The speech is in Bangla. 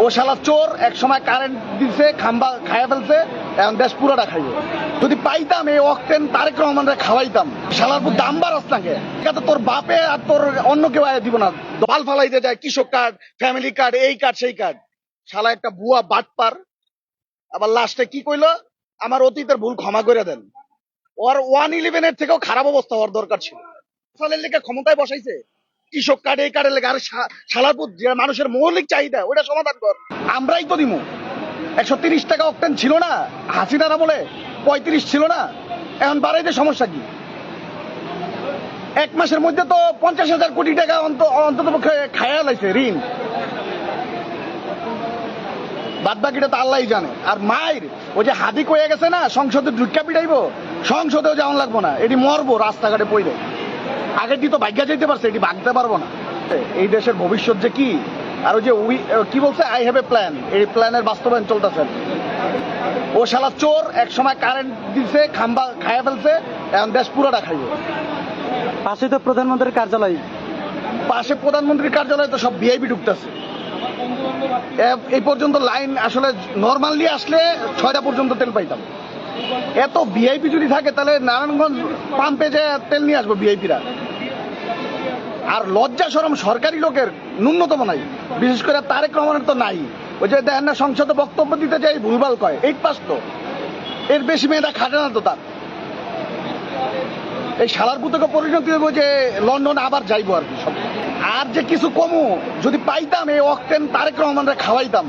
ও শালা চোর, এক সময় কারেন্ট দিছে, খাম্বা খাইয়া ফেলছে, এখন দেশ পুরোটা খাইব। যদি পাইতাম এই অক্টেন তারেক রহমানরে খাওয়াইতাম। শালার পুর দাম বাড়াস নাকি? এটা তোর বাপে আর তোর অন্য কেউ আয় দিব না। দল ফালাইতে যায় কৃষক কার্ড, ফ্যামিলি কার্ড, এই কার্ড সেই কার্ড। শালা একটা বুয়া বাটপার। আবার লাস্টে কি কইলো, আমার অতীতের ভুল ক্ষমা করে দেন। ওর 111 এর থেকেও খারাপ অবস্থা হওয়ার দরকার ছিল। ফসলের লেগে ক্ষমতায় বসাইছে, কৃষক কার্ড এই কার্ডের লেগে। আর শালারপুর যে মানুষের মৌলিক চাহিদা ওটা সমাধান কর। আমরাই তো দিমু। 130 টাকা অক্টেন ছিল না হাসিনার আমলে, 35 ছিল না, এখন বাড়াইতে সমস্যা কি? এক মাসের মধ্যে তো 50,000 কোটি টাকা অন্তত পক্ষে খায়া লাইছে ঋণ। বাদ বাকিটা তো আল্লাহই জানে। আর মায়ের ওই যে হাদি কয়ে গেছে না, সংসদে ঢুকা পিটাইবো, সংসদেও যেমন লাগবো না, এটি মরবো রাস্তাঘাটে পড়ে। আগের দিন তো ভাগ্যা যেতে পারছে, এটি ভাগতে পারবো না। এই দেশের ভবিষ্যৎ যে কি, আর ওই যে কি বলছে, আই হ্যাভ এ প্ল্যান, এই প্ল্যানের বাস্তবায়ন চলতেছে। ও শালা চোর, এক সময় কারেন্ট দিছে, খাম্বা খাইয়া ফেলছে, এখন দেশ পুরোটা খাইব। পাশে তো প্রধানমন্ত্রীর কার্যালয়, পাশে প্রধানমন্ত্রীর কার্যালয়ে তো সব ভিআইপি ঢুকতেছে। এই পর্যন্ত লাইন আসলে নর্মালি আসলে 6টা পর্যন্ত তেল পাইতাম। এত ভিআইপি যদি থাকে তাহলে নারায়ণগঞ্জ পাম্পে যে তেল নিয়ে আসবো ভিআইপিরা। আর লজ্জা শরম সরকারি লোকের ন্যূনতম নাই, বিশেষ করে তারেক রহমানের তো নাই। ওই যে দেখেন না, সংসদে বক্তব্য দিতে যাই ভুলভাল কয়, 8 পাস তো, এর বেশি মেয়েটা খাটে না তো তার। এই শালার পুতকে পরিণতি হইব যে লন্ডন আবার যাইবো আর কি সব। আর যে কিছু কমু যদি পাইতাম এই অক্টেন তারেক রহমানরে খাওয়াইতাম।